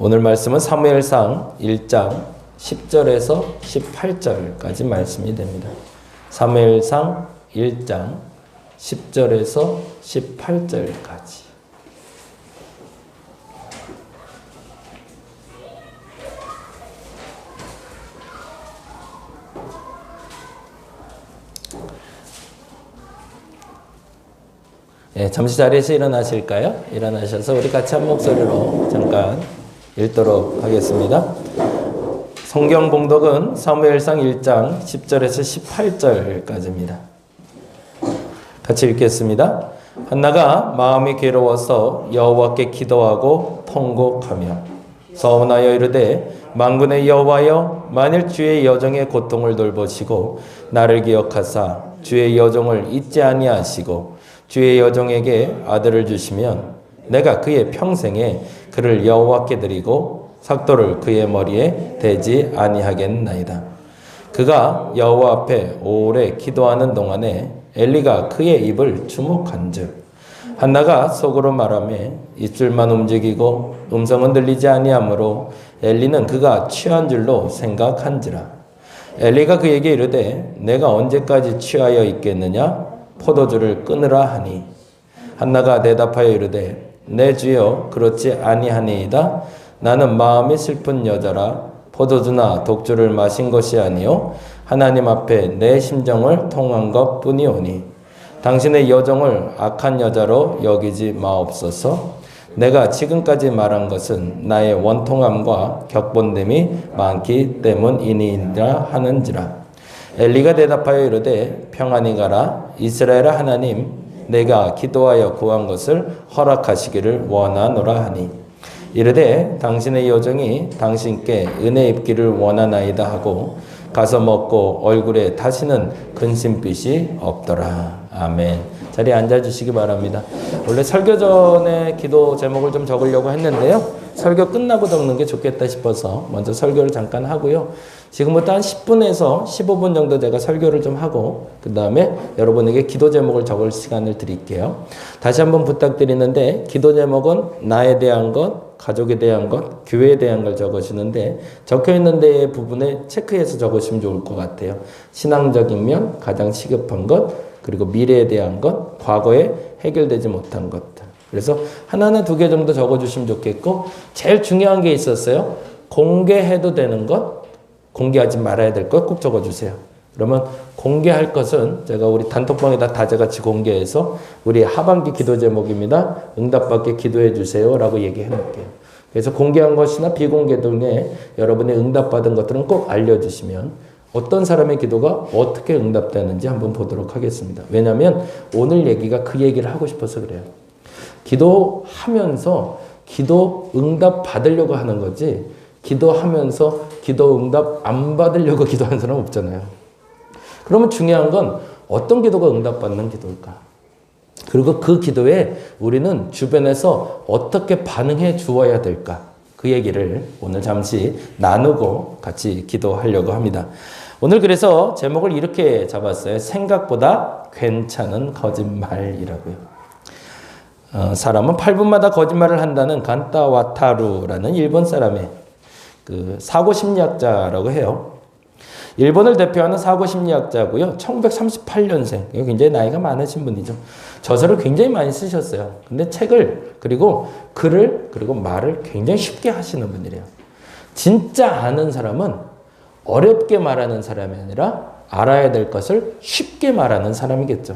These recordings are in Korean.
오늘 말씀은 사무엘상 1장 10절에서 18절까지 말씀이 됩니다. 사무엘상 1장 10절에서 18절까지. 예, 잠시 자리에서 일어나실까요? 일어나셔서 우리 같이 한 목소리로 잠깐 읽도록 하겠습니다. 성경 봉독은 사무엘상 1장 10절에서 18절까지입니다. 같이 읽겠습니다. 한나가 마음이 괴로워서 여호와께 기도하고 통곡하며 서원하여 이르되 만군의 여호와여, 만일 주의 여종의 고통을 돌보시고 나를 기억하사 주의 여종을 잊지 아니하시고 주의 여종에게 아들을 주시면 내가 그의 평생에 그를 여호와께 드리고 삭도를 그의 머리에 대지 아니하겠나이다. 그가 여호와 앞에 오래 기도하는 동안에 엘리가 그의 입을 주목한즉 한나가 속으로 말하며 입술만 움직이고 음성은 들리지 아니하므로 엘리는 그가 취한 줄로 생각한지라. 엘리가 그에게 이르되 내가 언제까지 취하여 있겠느냐? 포도주를 끊으라 하니 한나가 대답하여 이르되 내 주여 그렇지 아니하니이다. 나는 마음이 슬픈 여자라 포도주나 독주를 마신 것이 아니요 하나님 앞에 내 심정을 통한 것뿐이오니 당신의 여종을 악한 여자로 여기지 마옵소서. 내가 지금까지 말한 것은 나의 원통함과 격분됨이 많기 때문이니이다 하는지라. 엘리가 대답하여 이르되 평안히 가라. 이스라엘의 하나님 내가 기도하여 구한 것을 허락하시기를 원하노라 하니 이르되 당신의 여종이 당신께 은혜 입기를 원하나이다 하고 가서 먹고 얼굴에 다시는 근심빛이 없더라. 아멘. 자리에 앉아주시기 바랍니다. 원래 설교 전에 기도 제목을 좀 적으려고 했는데요. 설교 끝나고 적는 게 좋겠다 싶어서 먼저 설교를 잠깐 하고요. 지금부터 한 10분에서 15분 정도 제가 설교를 좀 하고 그 다음에 여러분에게 기도 제목을 적을 시간을 드릴게요. 다시 한번 부탁드리는데 기도 제목은 나에 대한 것, 가족에 대한 것, 교회에 대한 걸 적으시는데 적혀있는 데의 부분에 체크해서 적으시면 좋을 것 같아요. 신앙적인 면, 가장 시급한 것, 그리고 미래에 대한 것, 과거에 해결되지 못한 것들. 그래서 하나나 두 개 정도 적어주시면 좋겠고 제일 중요한 게 있었어요. 공개해도 되는 것, 공개하지 말아야 될 것 꼭 적어주세요. 그러면 공개할 것은 제가 우리 단톡방에다 다재같이 공개해서 우리 하반기 기도 제목입니다. 응답받게 기도해 주세요 라고 얘기해 놓을게요. 그래서 공개한 것이나 비공개 등에 여러분이 응답받은 것들은 꼭 알려주시면 어떤 사람의 기도가 어떻게 응답되는지 한번 보도록 하겠습니다. 왜냐하면 오늘 얘기가 그 얘기를 하고 싶어서 그래요. 기도하면서 기도 응답 받으려고 하는 거지 기도하면서 기도 응답 안 받으려고 기도하는 사람 없잖아요. 그러면 중요한 건 어떤 기도가 응답받는 기도일까? 그리고 그 기도에 우리는 주변에서 어떻게 반응해 주어야 될까? 그 얘기를 오늘 잠시 나누고 같이 기도하려고 합니다. 오늘 그래서 제목을 이렇게 잡았어요. 생각보다 괜찮은 거짓말이라고요. 사람은 8분마다 거짓말을 한다는 간타와타루라는 일본 사람의 그 사고심리학자라고 해요. 일본을 대표하는 사고심리학자고요. 1938년생. 굉장히 나이가 많으신 분이죠. 저서를 굉장히 많이 쓰셨어요. 근데 책을 그리고 글을 그리고 말을 굉장히 쉽게 하시는 분이래요. 진짜 아는 사람은 어렵게 말하는 사람이 아니라 알아야 될 것을 쉽게 말하는 사람이겠죠.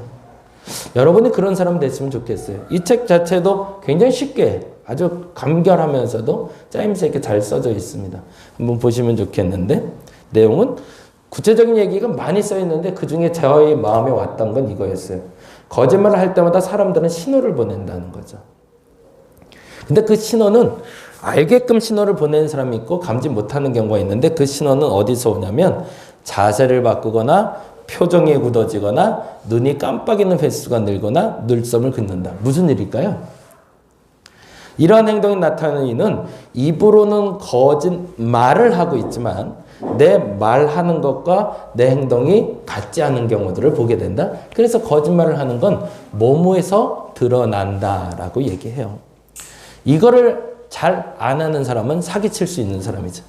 여러분이 그런 사람 됐으면 좋겠어요. 이 책 자체도 굉장히 쉽게 아주 간결하면서도 짜임새 있게 잘 써져 있습니다. 한번 보시면 좋겠는데 내용은 구체적인 얘기가 많이 써 있는데 그중에 저의 마음에 왔던 건 이거였어요. 거짓말을 할 때마다 사람들은 신호를 보낸다는 거죠. 근데 그 신호는 알게끔 신호를 보내는 사람이 있고 감지 못하는 경우가 있는데 그 신호는 어디서 오냐면 자세를 바꾸거나 표정이 굳어지거나 눈이 깜빡이는 횟수가 늘거나 눈썹을 긋는다. 무슨 일일까요? 이러한 행동이 나타나는 이는 입으로는 거짓말을 하고 있지만 내 말하는 것과 내 행동이 같지 않은 경우들을 보게 된다. 그래서 거짓말을 하는 건 몸에서 드러난다라고 얘기해요. 이거를 잘 안 하는 사람은 사기칠 수 있는 사람이죠.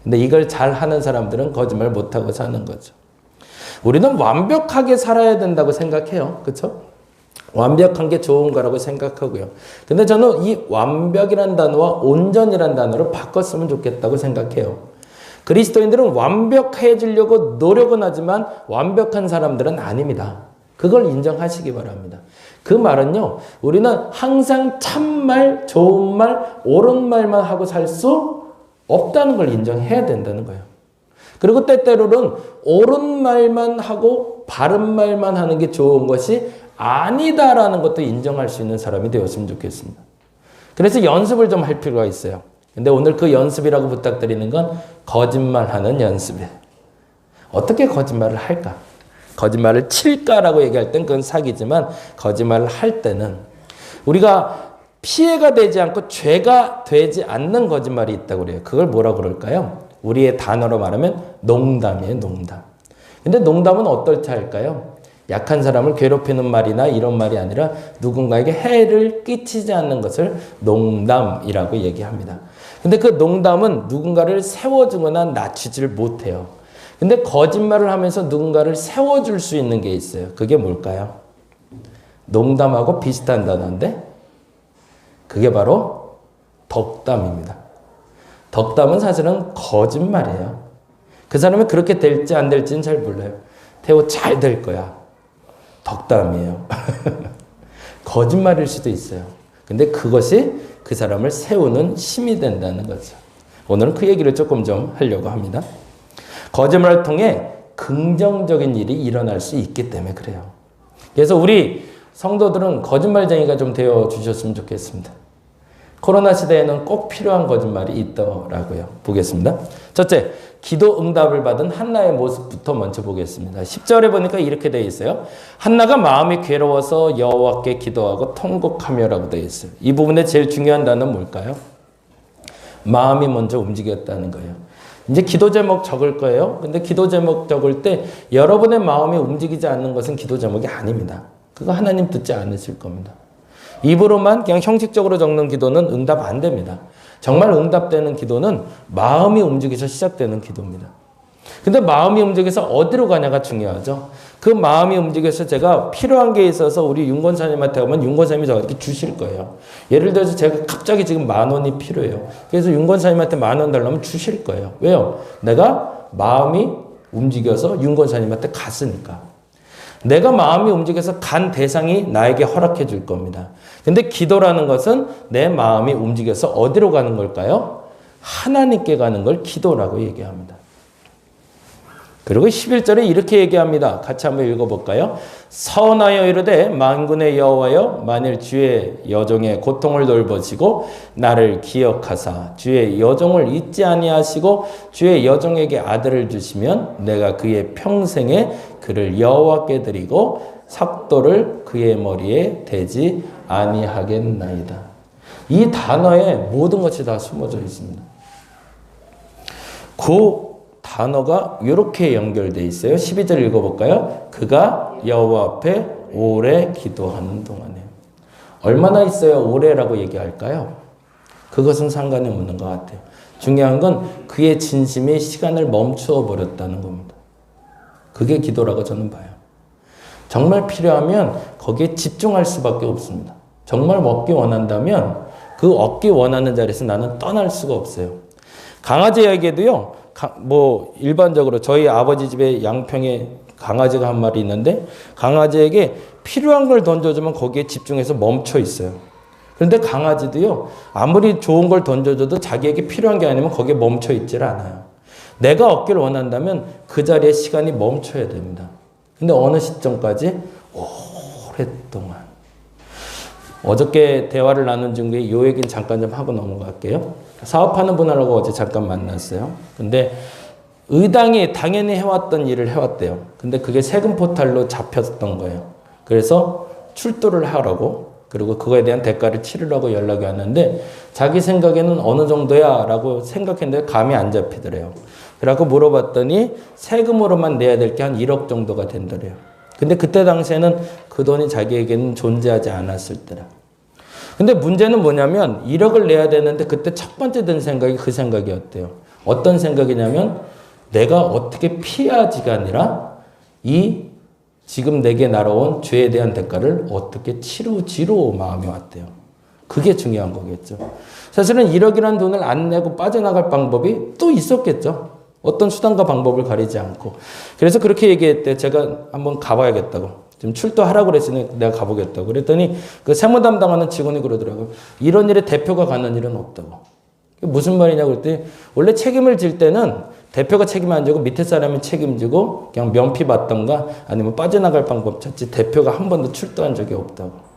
근데 이걸 잘 하는 사람들은 거짓말 못하고 사는 거죠. 우리는 완벽하게 살아야 된다고 생각해요. 그렇죠? 완벽한 게 좋은 거라고 생각하고요. 근데 저는 이 완벽이란 단어와 온전이란 단어를 바꿨으면 좋겠다고 생각해요. 그리스도인들은 완벽해지려고 노력은 하지만 완벽한 사람들은 아닙니다. 그걸 인정하시기 바랍니다. 그 말은요, 우리는 항상 참말, 좋은 말, 옳은 말만 하고 살 수 없다는 걸 인정해야 된다는 거예요. 그리고 때때로는 옳은 말만 하고 바른 말만 하는 게 좋은 것이 아니다라는 것도 인정할 수 있는 사람이 되었으면 좋겠습니다. 그래서 연습을 좀 할 필요가 있어요. 근데 오늘 그 연습이라고 부탁드리는 건 거짓말하는 연습이에요. 어떻게 거짓말을 할까? 거짓말을 칠까라고 얘기할 땐 그건 사기지만 거짓말을 할 때는 우리가 피해가 되지 않고 죄가 되지 않는 거짓말이 있다고 그래요. 그걸 뭐라고 그럴까요? 우리의 단어로 말하면 농담이에요. 농담. 근데 농담은 어떨 때 할까요? 약한 사람을 괴롭히는 말이나 이런 말이 아니라 누군가에게 해를 끼치지 않는 것을 농담이라고 얘기합니다. 근데 그 농담은 누군가를 세워주거나 낮추지를 못해요. 근데 거짓말을 하면서 누군가를 세워줄 수 있는 게 있어요. 그게 뭘까요? 농담하고 비슷한 단어인데 그게 바로 덕담입니다. 덕담은 사실은 거짓말이에요. 그 사람이 그렇게 될지 안 될지는 잘 몰라요. 태호 잘 될 거야. 덕담이에요. 거짓말일 수도 있어요. 근데 그것이 그 사람을 세우는 힘이 된다는 거죠. 오늘은 그 얘기를 조금 좀 하려고 합니다. 거짓말을 통해 긍정적인 일이 일어날 수 있기 때문에 그래요. 그래서 우리 성도들은 거짓말쟁이가 좀 되어 주셨으면 좋겠습니다. 코로나 시대에는 꼭 필요한 거짓말이 있더라고요. 보겠습니다. 첫째, 기도 응답을 받은 한나의 모습부터 먼저 보겠습니다. 10절에 보니까 이렇게 되어 있어요. 한나가 마음이 괴로워서 여호와께 기도하고 통곡하며라고 되어 있어요. 이 부분에 제일 중요한 단어는 뭘까요? 마음이 먼저 움직였다는 거예요. 이제 기도 제목 적을 거예요. 근데 기도 제목 적을 때 여러분의 마음이 움직이지 않는 것은 기도 제목이 아닙니다. 그거 하나님 듣지 않으실 겁니다. 입으로만 그냥 형식적으로 적는 기도는 응답 안 됩니다. 정말 응답되는 기도는 마음이 움직여서 시작되는 기도입니다. 근데 마음이 움직여서 어디로 가냐가 중요하죠. 그 마음이 움직여서 제가 필요한 게 있어서 우리 윤권사님한테 가면 윤권사님이 저한테 주실 거예요. 예를 들어서 제가 갑자기 지금 10,000원이 필요해요. 그래서 윤권사님한테 10,000원 달라면 주실 거예요. 왜요? 내가 마음이 움직여서 윤권사님한테 갔으니까. 내가 마음이 움직여서 간 대상이 나에게 허락해 줄 겁니다. 근데 기도라는 것은 내 마음이 움직여서 어디로 가는 걸까요? 하나님께 가는 걸 기도라고 얘기합니다. 그리고 11절에 이렇게 얘기합니다. 같이 한번 읽어볼까요? 서원하여 이르되 만군의 여호와여 만일 주의 여종의 고통을 돌보시고 나를 기억하사 주의 여종을 잊지 아니하시고 주의 여종에게 아들을 주시면 내가 그의 평생에 그를 여호와께 드리고 삭도를 그의 머리에 대지 아니하겠나이다. 이 단어에 모든 것이 다 숨어져 있습니다. 그 단어가 이렇게 연결되어 있어요. 12절 읽어볼까요? 그가 여호와 앞에 오래 기도하는 동안에. 얼마나 있어야 오래라고 얘기할까요? 그것은 상관이 없는 것 같아요. 중요한 건 그의 진심이 시간을 멈추어 버렸다는 겁니다. 그게 기도라고 저는 봐요. 정말 필요하면 거기에 집중할 수밖에 없습니다. 정말 얻기 원한다면 그 얻기 원하는 자리에서 나는 떠날 수가 없어요. 강아지에게도요. 일반적으로 저희 아버지 집에 양평에 강아지가 한 마리 있는데 강아지에게 필요한 걸 던져주면 거기에 집중해서 멈춰 있어요. 그런데 강아지도요. 아무리 좋은 걸 던져줘도 자기에게 필요한 게 아니면 거기에 멈춰 있질 않아요. 내가 얻기를 원한다면 그 자리에 시간이 멈춰야 됩니다. 근데 어느 시점까지? 오랫동안. 어저께 대화를 나눈 중에 이 얘기는 잠깐 좀 하고 넘어갈게요. 사업하는 분하고 어제 잠깐 만났어요. 근데 의당이 당연히 해왔던 일을 해왔대요. 근데 그게 세금 포탈로 잡혔던 거예요. 그래서 출두를 하라고 그리고 그거에 대한 대가를 치르라고 연락이 왔는데 자기 생각에는 어느 정도야 라고 생각했는데 감이 안 잡히더래요. 그래갖고 물어봤더니 세금으로만 내야 될 게 한 1억 정도가 된다래요. 근데 그때 당시에는 그 돈이 자기에게는 존재하지 않았을 때라. 근데 문제는 뭐냐면 1억을 내야 되는데 그때 첫 번째 든 생각이 그 생각이었대요. 어떤 생각이냐면 내가 어떻게 피해야지가 아니라 이 지금 내게 날아온 죄에 대한 대가를 어떻게 치르지로 마음이 왔대요. 그게 중요한 거겠죠. 사실은 1억이라는 돈을 안 내고 빠져나갈 방법이 또 있었겠죠. 어떤 수단과 방법을 가리지 않고. 그래서 그렇게 얘기했대요. 제가 한번 가봐야겠다고. 지금 출두하라고 그랬으니 내가 가보겠다고. 그랬더니 그 세무 담당하는 직원이 그러더라고요. 이런 일에 대표가 가는 일은 없다고. 무슨 말이냐고 그랬더니 원래 책임을 질 때는 대표가 책임 안 지고 밑에 사람이 책임지고 그냥 면피 받던가 아니면 빠져나갈 방법 찾지 대표가 한 번도 출두한 적이 없다고.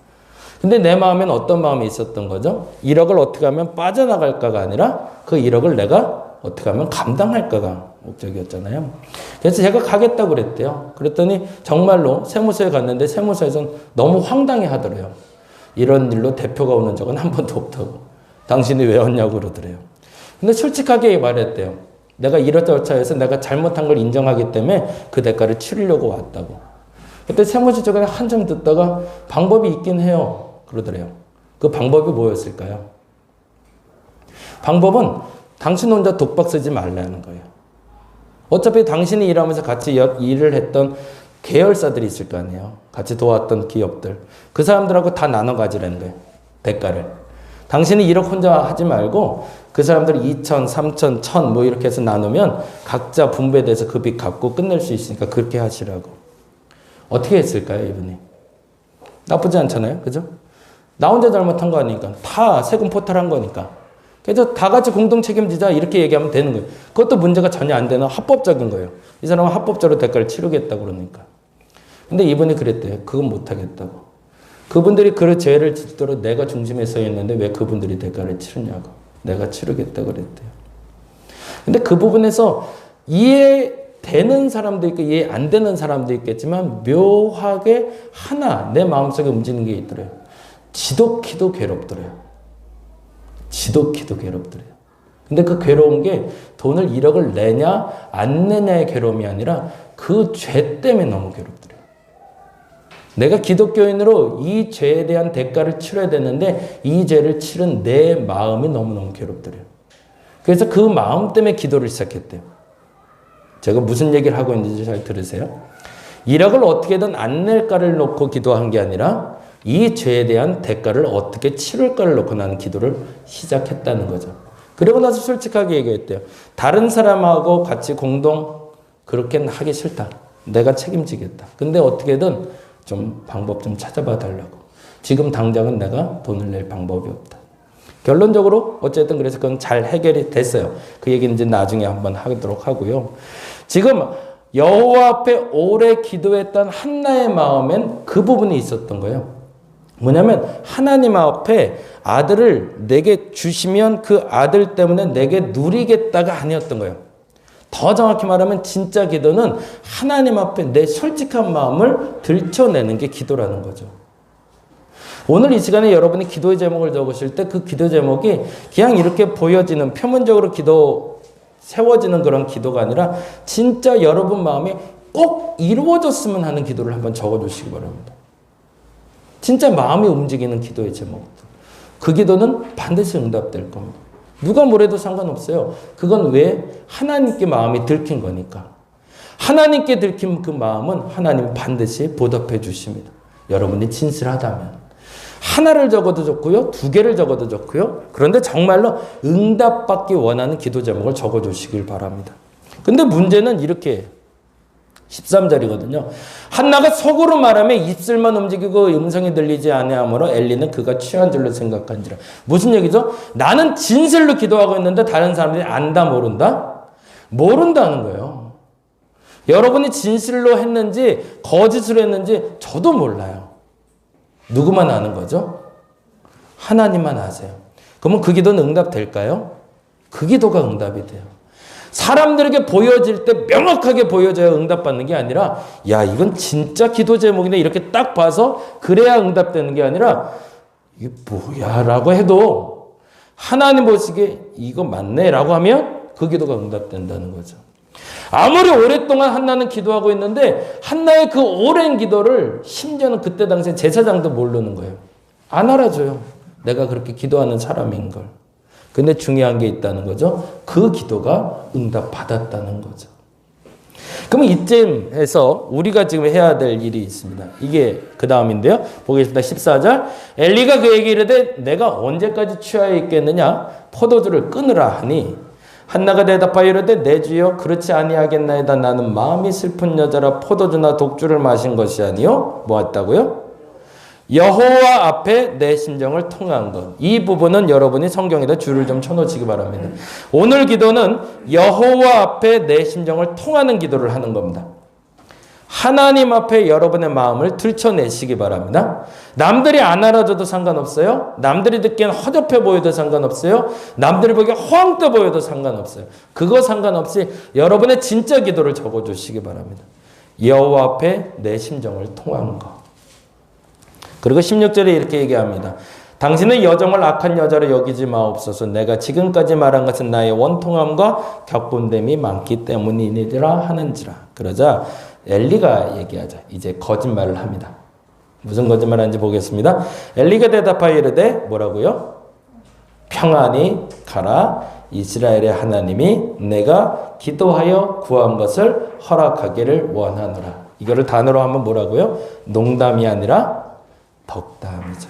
근데 내 마음에는 어떤 마음이 있었던 거죠? 1억을 어떻게 하면 빠져나갈까가 아니라 그 1억을 내가 어떻게 하면 감당할까가 목적이었잖아요. 그래서 제가 가겠다고 그랬대요. 그랬더니 정말로 세무서에 갔는데 세무서에서는 너무 황당해 하더래요. 이런 일로 대표가 오는 적은 한 번도 없다고. 당신이 왜 왔냐고 그러더래요. 근데 솔직하게 말했대요. 내가 이렇저렇해서 내가 잘못한 걸 인정하기 때문에 그 대가를 치르려고 왔다고. 그때 세무서 쪽에 한참 듣다가 방법이 있긴 해요. 그러더래요. 그 방법이 뭐였을까요? 방법은 당신 혼자 독박 쓰지 말라는 거예요. 어차피 당신이 일하면서 같이 일을 했던 계열사들이 있을 거 아니에요. 같이 도왔던 기업들. 그 사람들하고 다 나눠 가지라는 거예요. 대가를. 당신이 1억 혼자 하지 말고 그 사람들이 2천, 3천, 1천 뭐 이렇게 해서 나누면 각자 분배돼서 그 빚 갚고 끝낼 수 있으니까 그렇게 하시라고. 어떻게 했을까요, 이분이? 나쁘지 않잖아요. 그죠? 나 혼자 잘못한 거 아니니까. 다 세금 포탈한 거니까. 그래서 다 같이 공동 책임지자 이렇게 얘기하면 되는 거예요. 그것도 문제가 전혀 안 되는 합법적인 거예요. 이 사람은 합법적으로 대가를 치르겠다고 그러니까. 근데 이분이 그랬대요. 그건 못하겠다고. 그분들이 그 죄를 짓도록 내가 중심에 서 있는데 왜 그분들이 대가를 치르냐고. 내가 치르겠다고 그랬대요. 근데 그 부분에서 이해되는 사람도 있고 이해 안 되는 사람도 있겠지만 묘하게 하나 내 마음속에 움직이는 게 있더래요. 지독히도 괴롭더래요. 지독히도 괴롭더래요. 근데 그 괴로운 게 돈을 1억을 내냐 안 내냐의 괴로움이 아니라 그 죄 때문에 너무 괴롭더래요. 내가 기독교인으로 이 죄에 대한 대가를 치러야 되는데 이 죄를 치른 내 마음이 너무너무 괴롭더래요. 그래서 그 마음 때문에 기도를 시작했대요. 제가 무슨 얘기를 하고 있는지 잘 들으세요. 1억을 어떻게든 안 낼까를 놓고 기도한 게 아니라 이 죄에 대한 대가를 어떻게 치룰까를 놓고 나는 기도를 시작했다는 거죠. 그리고 나서 솔직하게 얘기했대요. 다른 사람하고 같이 공동 그렇게는 하기 싫다. 내가 책임지겠다. 근데 어떻게든 좀 방법 좀 찾아봐 달라고. 지금 당장은 내가 돈을 낼 방법이 없다. 결론적으로 어쨌든 그래서 그건 잘 해결이 됐어요. 그 얘기는 이제 나중에 한번 하도록 하고요. 지금 여호와 앞에 오래 기도했던 한나의 마음엔 그 부분이 있었던 거예요. 뭐냐면 하나님 앞에 아들을 내게 주시면 그 아들 때문에 내게 누리겠다가 아니었던 거예요. 더 정확히 말하면 진짜 기도는 하나님 앞에 내 솔직한 마음을 들춰내는 게 기도라는 거죠. 오늘 이 시간에 여러분이 기도의 제목을 적으실 때 그 기도 제목이 그냥 이렇게 보여지는 표면적으로 기도 세워지는 그런 기도가 아니라 진짜 여러분 마음이 꼭 이루어졌으면 하는 기도를 한번 적어주시기 바랍니다. 진짜 마음이 움직이는 기도의 제목. 그 기도는 반드시 응답될 겁니다. 누가 뭐래도 상관없어요. 그건 왜? 하나님께 마음이 들킨 거니까. 하나님께 들킨 그 마음은 하나님 반드시 보답해 주십니다. 여러분이 진실하다면. 하나를 적어도 좋고요. 2개를 적어도 좋고요. 그런데 정말로 응답받기 원하는 기도 제목을 적어주시길 바랍니다. 근데 문제는 이렇게 13절이거든요. 한나가 속으로 말하며 입술만 움직이고 음성이 들리지 아니하므로 엘리는 그가 취한 줄로 생각한지라. 무슨 얘기죠? 나는 진실로 기도하고 있는데 다른 사람들이 안다 모른다? 모른다는 거예요. 여러분이 진실로 했는지 거짓으로 했는지 저도 몰라요. 누구만 아는 거죠? 하나님만 아세요. 그러면 그 기도는 응답될까요? 그 기도가 응답이 돼요. 사람들에게 보여질 때 명확하게 보여져야 응답받는 게 아니라 야 이건 진짜 기도 제목이네 이렇게 딱 봐서 그래야 응답되는 게 아니라 이게 뭐야 라고 해도 하나님 보시기에 이거 맞네 라고 하면 그 기도가 응답된다는 거죠. 아무리 오랫동안 한나는 기도하고 있는데 한나의 그 오랜 기도를 심지어는 그때 당시에 제사장도 모르는 거예요. 안 알아줘요. 내가 그렇게 기도하는 사람인 걸. 근데 중요한 게 있다는 거죠. 그 기도가 응답받았다는 거죠. 그러면 이쯤에서 우리가 지금 해야 될 일이 있습니다. 이게 그 다음인데요. 보겠습니다. 14절. 엘리가 그에게 이르되 내가 언제까지 취하여 있겠느냐? 포도주를 끊으라 하니 한나가 대답하여 이르되 내 주여 그렇지 아니하겠나이다. 나는 마음이 슬픈 여자라 포도주나 독주를 마신 것이 아니요. 뭐 했다고요? 여호와 앞에 내 심정을 통한 것. 이 부분은 여러분이 성경에다 줄을 좀 쳐놓으시기 바랍니다. 오늘 기도는 여호와 앞에 내 심정을 통하는 기도를 하는 겁니다. 하나님 앞에 여러분의 마음을 들춰내시기 바랍니다. 남들이 안 알아줘도 상관없어요. 남들이 듣기엔 허접해 보여도 상관없어요. 남들이 보기엔 허황 떠 보여도 상관없어요. 그거 상관없이 여러분의 진짜 기도를 적어주시기 바랍니다. 여호와 앞에 내 심정을 통한 것. 그리고 16절에 이렇게 얘기합니다. 당신의 여정을 악한 여자로 여기지 마옵소서. 내가 지금까지 말한 것은 나의 원통함과 격분됨이 많기 때문이니라 하는지라. 그러자 엘리가 얘기하자. 이제 거짓말을 합니다. 무슨 거짓말 하는지 보겠습니다. 엘리가 대답하여 이르되 뭐라고요? 평안히 가라. 이스라엘의 하나님이 내가 기도하여 구한 것을 허락하기를 원하노라. 이거를 단어로 하면 뭐라고요? 농담이 아니라 덕담이죠.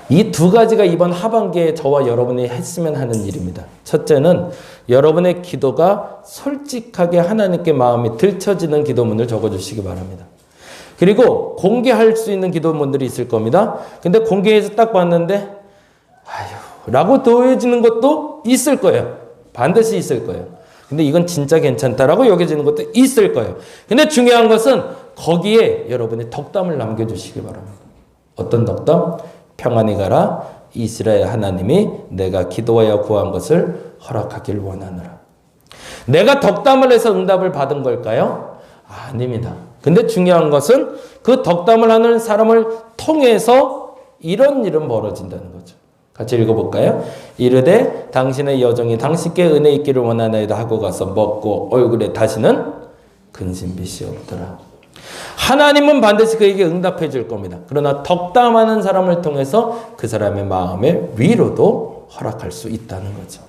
이 두 가지가 이번 하반기에 저와 여러분이 했으면 하는 일입니다. 첫째는 여러분의 기도가 솔직하게 하나님께 마음이 들춰지는 기도문을 적어주시기 바랍니다. 그리고 공개할 수 있는 기도문들이 있을 겁니다. 근데 공개해서 딱 봤는데 아휴 라고 도해지는 것도 있을 거예요. 반드시 있을 거예요. 근데 이건 진짜 괜찮다라고 여겨지는 것도 있을 거예요. 근데 중요한 것은 거기에 여러분이 덕담을 남겨주시기 바랍니다. 어떤 덕담? 평안히 가라. 이스라엘 하나님이 내가 기도하여 구한 것을 허락하길 원하노라. 내가 덕담을 해서 응답을 받은 걸까요? 아닙니다. 근데 중요한 것은 그 덕담을 하는 사람을 통해서 이런 일은 벌어진다는 거죠. 같이 읽어볼까요? 이르되 당신의 여정이 당신께 은혜 있기를 원하나이다 하고 가서 먹고 얼굴에 다시는 근심빛이 없더라. 하나님은 반드시 그에게 응답해 줄 겁니다. 그러나 덕담하는 사람을 통해서 그 사람의 마음의 위로도 허락할 수 있다는 거죠.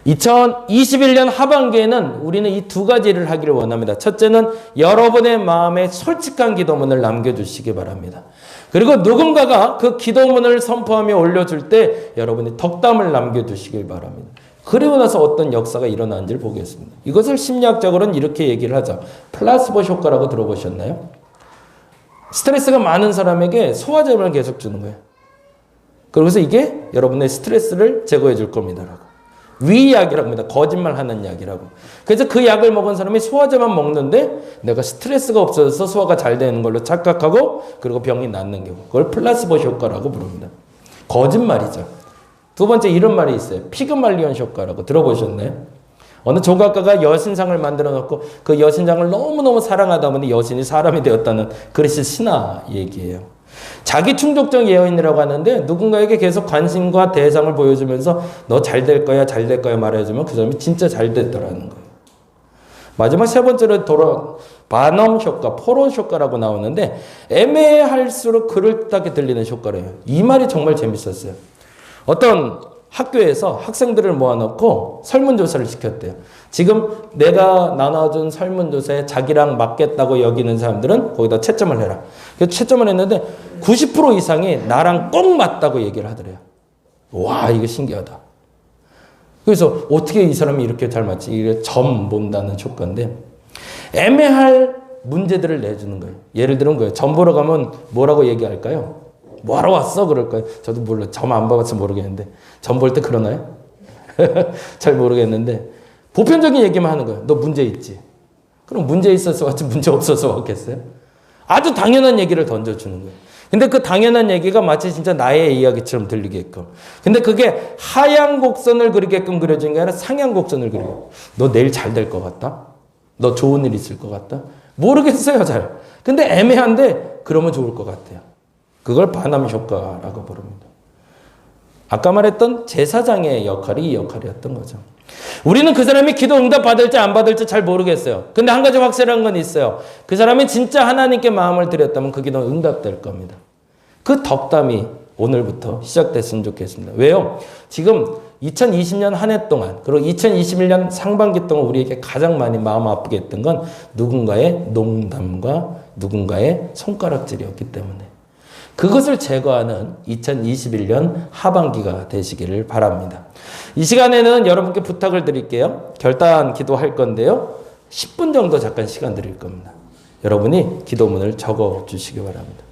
2021년 하반기에는 우리는 이 두 가지를 하기를 원합니다. 첫째는 여러분의 마음에 솔직한 기도문을 남겨주시기 바랍니다. 그리고 누군가가 그 기도문을 선포하며 올려줄 때 여러분이 덕담을 남겨주시길 바랍니다. 그리고 나서 어떤 역사가 일어나는지를 보겠습니다. 이것을 심리학적으로는 이렇게 얘기를 하죠. 플라스보 효과라고 들어보셨나요? 스트레스가 많은 사람에게 소화제를 계속 주는 거예요. 그래서 이게 여러분의 스트레스를 제거해 줄 겁니다. 위약이라고 합니다. 거짓말하는 약이라고. 그래서 그 약을 먹은 사람이 소화제만 먹는데 내가 스트레스가 없어져서 소화가 잘 되는 걸로 착각하고 그리고 병이 낫는 경우. 그걸 플라시보 효과라고 부릅니다. 거짓말이죠. 두 번째 이런 말이 있어요. 피그말리온 효과라고 들어보셨나요? 어느 조각가가 여신상을 만들어 놓고 그 여신상을 너무너무 사랑하다 보니 여신이 사람이 되었다는 그리스 신화 얘기예요. 자기 충족적 예언이라고 하는데 누군가에게 계속 관심과 대상을 보여주면서 너 잘 될 거야 잘 될 거야 말해주면 그 사람이 진짜 잘 됐더라는 거예요. 마지막 세 번째로 반엄 효과, 포로 효과라고 나오는데 애매할수록 그럴듯하게 들리는 효과래요. 이 말이 정말 재밌었어요. 어떤 학교에서 학생들을 모아놓고 설문조사를 시켰대요. 지금 내가 나눠준 설문조사에 자기랑 맞겠다고 여기는 사람들은 거기다 채점을 해라. 그래서 채점을 했는데 90% 이상이 나랑 꼭 맞다고 얘기를 하더래요. 와, 이거 신기하다. 그래서 어떻게 이 사람이 이렇게 잘 맞지? 이게 점 본다는 효과인데 애매할 문제들을 내주는 거예요. 예를 들면 거예요. 점 보러 가면 뭐라고 얘기할까요? 뭐하러 왔어? 그럴까요? 저도 몰라. 점 안 봐봐서 모르겠는데. 점 볼 때 그러나요? 잘 모르겠는데. 보편적인 얘기만 하는 거예요. 너 문제 있지? 그럼 문제 있어서 왔지 문제 없어서 왔겠어요? 아주 당연한 얘기를 던져주는 거예요. 근데 그 당연한 얘기가 마치 진짜 나의 이야기처럼 들리게끔. 근데 그게 하향 곡선을 그리게끔 그려진 게 아니라 상향 곡선을 그려요. 너 내일 잘 될 것 같다? 너 좋은 일 있을 것 같다? 모르겠어요, 잘. 근데 애매한데 그러면 좋을 것 같아요. 그걸 반함 효과라고 부릅니다. 아까 말했던 제사장의 역할이 이 역할이었던 거죠. 우리는 그 사람이 기도 응답 받을지 안 받을지 잘 모르겠어요. 근데 한 가지 확실한 건 있어요. 그 사람이 진짜 하나님께 마음을 드렸다면 그 기도는 응답될 겁니다. 그 덕담이 오늘부터 시작됐으면 좋겠습니다. 왜요? 지금 2020년 한 해 동안 그리고 2021년 상반기 동안 우리에게 가장 많이 마음 아프게 했던 건 누군가의 농담과 누군가의 손가락질이었기 때문에 그것을 제거하는 2021년 하반기가 되시기를 바랍니다. 이 시간에는 여러분께 부탁을 드릴게요. 결단 기도할 건데요. 10분 정도 잠깐 시간 드릴 겁니다. 여러분이 기도문을 적어 주시기 바랍니다.